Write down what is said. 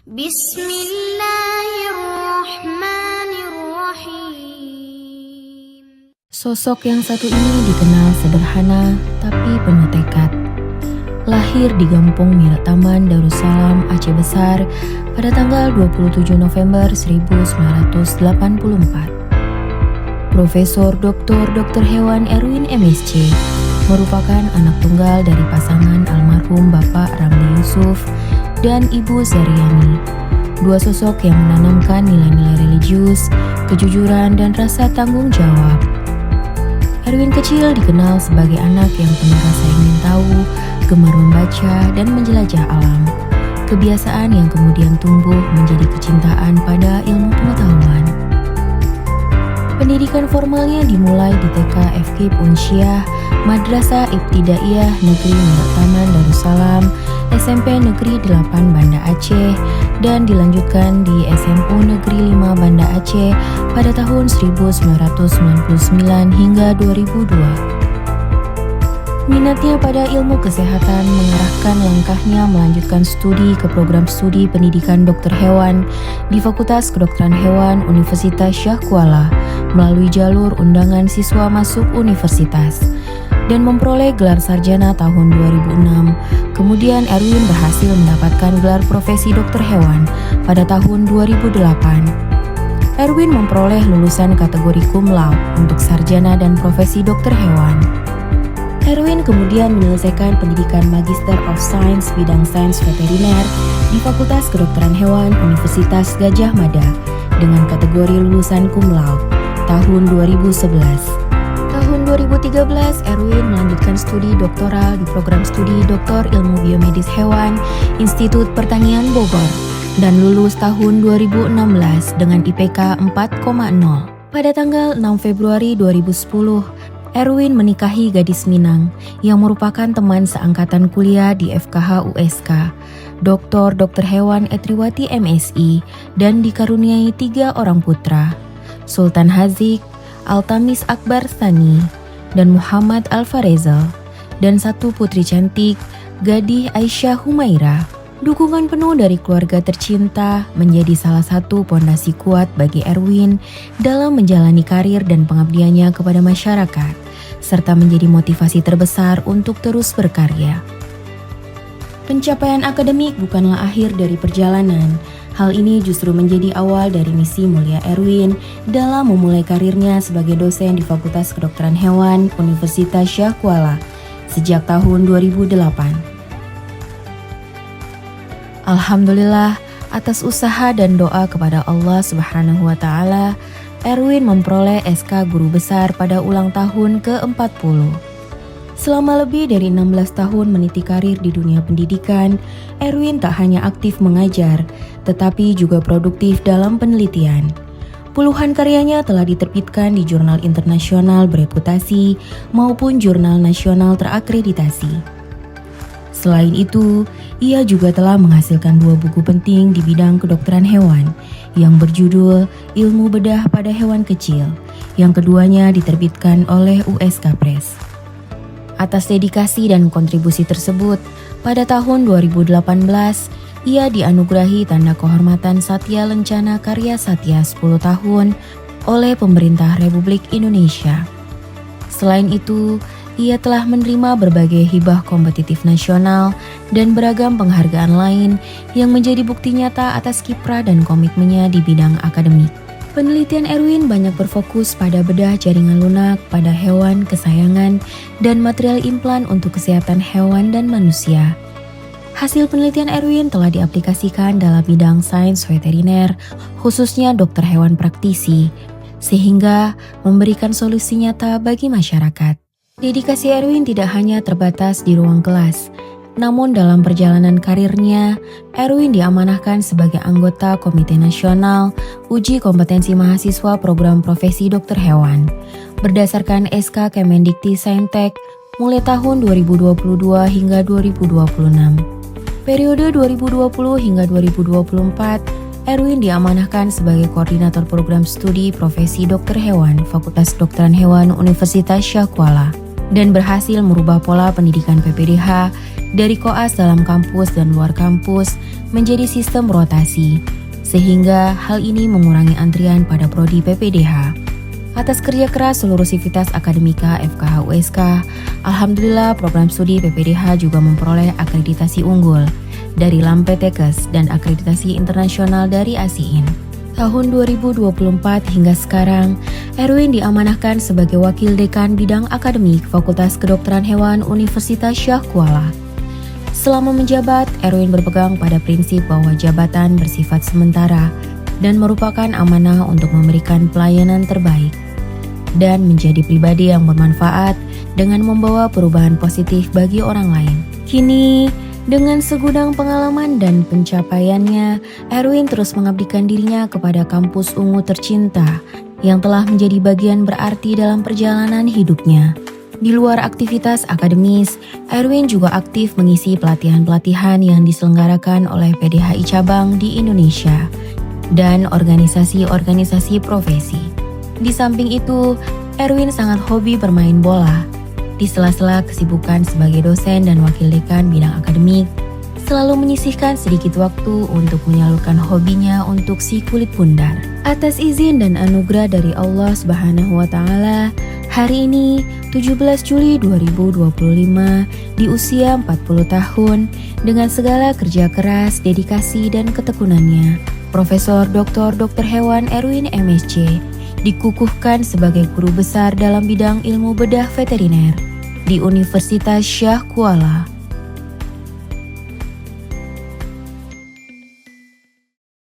Bismillahirrahmanirrahim. Sosok yang satu ini dikenal sederhana tapi penuh tekad. Lahir di Gampung Mirataman, Darussalam, Aceh Besar pada tanggal 27 November 1984. Profesor Dr. Hewan Erwin MSc merupakan anak tunggal dari pasangan almarhum Bapak Ramli Yusuf dan Ibu Zaryani. Dua sosok yang menanamkan nilai-nilai religius, kejujuran, dan rasa tanggung jawab. Erwin kecil dikenal sebagai anak yang penuh rasa ingin tahu, gemar membaca, dan menjelajah alam. Kebiasaan yang kemudian tumbuh menjadi kecintaan pada ilmu pengetahuan. Pendidikan formalnya dimulai di TK FK Unsyah, Madrasah Ibtidaiyah Negeri Mirataman Darussalam, SMP Negeri 8 Banda Aceh, dan dilanjutkan di SMU Negeri 5 Banda Aceh pada tahun 1999 hingga 2002. Minatnya pada ilmu kesehatan mengarahkan langkahnya melanjutkan studi ke program studi pendidikan dokter hewan di Fakultas Kedokteran Hewan Universitas Syah Kuala melalui jalur undangan siswa masuk universitas dan memperoleh gelar sarjana tahun 2006. Kemudian Erwin berhasil mendapatkan gelar profesi dokter hewan pada tahun 2008. Erwin memperoleh lulusan kategori cum laude untuk sarjana dan profesi dokter hewan. Erwin kemudian menyelesaikan pendidikan Magister of Science bidang sains veteriner di Fakultas Kedokteran Hewan Universitas Gadjah Mada dengan kategori lulusan cum laude tahun 2011. Tahun 2013, Erwin melanjutkan studi doktoral di program studi Doktor Ilmu Biomedis Hewan Institut Pertanian Bogor dan lulus tahun 2016 dengan IPK 4,0. Pada tanggal 6 Februari 2010, Erwin menikahi gadis Minang yang merupakan teman seangkatan kuliah di FKH USK, Dr. Hewan Etriwati MSI, dan dikaruniai 3 orang putra, Sultan Hazik, Altamis Akbar Tsani, dan Muhammad Alfarezal, dan 1 putri cantik, Gadih Aisyah Humaira. Dukungan penuh dari keluarga tercinta menjadi salah satu pondasi kuat bagi Erwin dalam menjalani karir dan pengabdiannya kepada masyarakat, serta menjadi motivasi terbesar untuk terus berkarya. Pencapaian akademik bukanlah akhir dari perjalanan. Hal ini justru menjadi awal dari misi mulia Erwin dalam memulai karirnya sebagai dosen di Fakultas Kedokteran Hewan Universitas Syah Kuala sejak tahun 2008. Alhamdulillah, atas usaha dan doa kepada Allah Subhanahu wa Ta'ala, Erwin memperoleh SK Guru Besar pada ulang tahun ke-40. Selama lebih dari 16 tahun meniti karir di dunia pendidikan, Erwin tak hanya aktif mengajar, tetapi juga produktif dalam penelitian. Puluhan karyanya telah diterbitkan di jurnal internasional bereputasi maupun jurnal nasional terakreditasi. Selain itu, ia juga telah menghasilkan 2 buku penting di bidang kedokteran hewan yang berjudul Ilmu Bedah pada Hewan Kecil, yang keduanya diterbitkan oleh USK Press. Atas dedikasi dan kontribusi tersebut, pada tahun 2018, ia dianugerahi Tanda Kehormatan Satya Lencana Karya Satya 10 tahun oleh Pemerintah Republik Indonesia. Selain itu, ia telah menerima berbagai hibah kompetitif nasional dan beragam penghargaan lain yang menjadi bukti nyata atas kiprah dan komitmennya di bidang akademik. Penelitian Erwin banyak berfokus pada bedah jaringan lunak pada hewan kesayangan dan material implan untuk kesehatan hewan dan manusia. Hasil penelitian Erwin telah diaplikasikan dalam bidang sains veteriner, khususnya dokter hewan praktisi, sehingga memberikan solusi nyata bagi masyarakat. Dedikasi Erwin tidak hanya terbatas di ruang kelas, namun dalam perjalanan karirnya, Erwin diamanahkan sebagai anggota Komite Nasional Uji Kompetensi Mahasiswa Program Profesi Dokter Hewan berdasarkan SK Kemendikti-Saintek mulai tahun 2022 hingga 2026. Periode 2020 hingga 2024, Erwin diamanahkan sebagai Koordinator Program Studi Profesi Dokter Hewan Fakultas Kedokteran Hewan Universitas Syah Kuala. dan berhasil merubah pola pendidikan PPDH dari koas dalam kampus dan luar kampus menjadi sistem rotasi, sehingga hal ini mengurangi antrian pada prodi PPDH. Atas kerja keras seluruh sivitas akademika FKH USK, alhamdulillah program studi PPDH juga memperoleh akreditasi unggul dari Lampetekes dan akreditasi internasional dari ASIIN. Tahun 2024 hingga sekarang, Erwin diamanahkan sebagai Wakil Dekan Bidang Akademik Fakultas Kedokteran Hewan Universitas Syah Kuala. Selama menjabat, Erwin berpegang pada prinsip bahwa jabatan bersifat sementara dan merupakan amanah untuk memberikan pelayanan terbaik dan menjadi pribadi yang bermanfaat dengan membawa perubahan positif bagi orang lain. Kini, dengan segudang pengalaman dan pencapaiannya, Erwin terus mengabdikan dirinya kepada kampus ungu tercinta yang telah menjadi bagian berarti dalam perjalanan hidupnya. Di luar aktivitas akademis, Erwin juga aktif mengisi pelatihan-pelatihan yang diselenggarakan oleh PDHI cabang di Indonesia dan organisasi-organisasi profesi. Di samping itu, Erwin sangat hobi bermain bola. Di sela-sela kesibukan sebagai dosen dan wakil dekan bidang akademik, selalu menyisihkan sedikit waktu untuk menyalurkan hobinya untuk si kulit bundar. Atas izin dan anugerah dari Allah Subhanahu wa Ta'ala, hari ini 17 Juli 2025 di usia 40 tahun dengan segala kerja keras, dedikasi dan ketekunannya, Profesor Dr. Hewan Erwin MSc dikukuhkan sebagai guru besar dalam bidang ilmu bedah veteriner di Universitas Syah Kuala.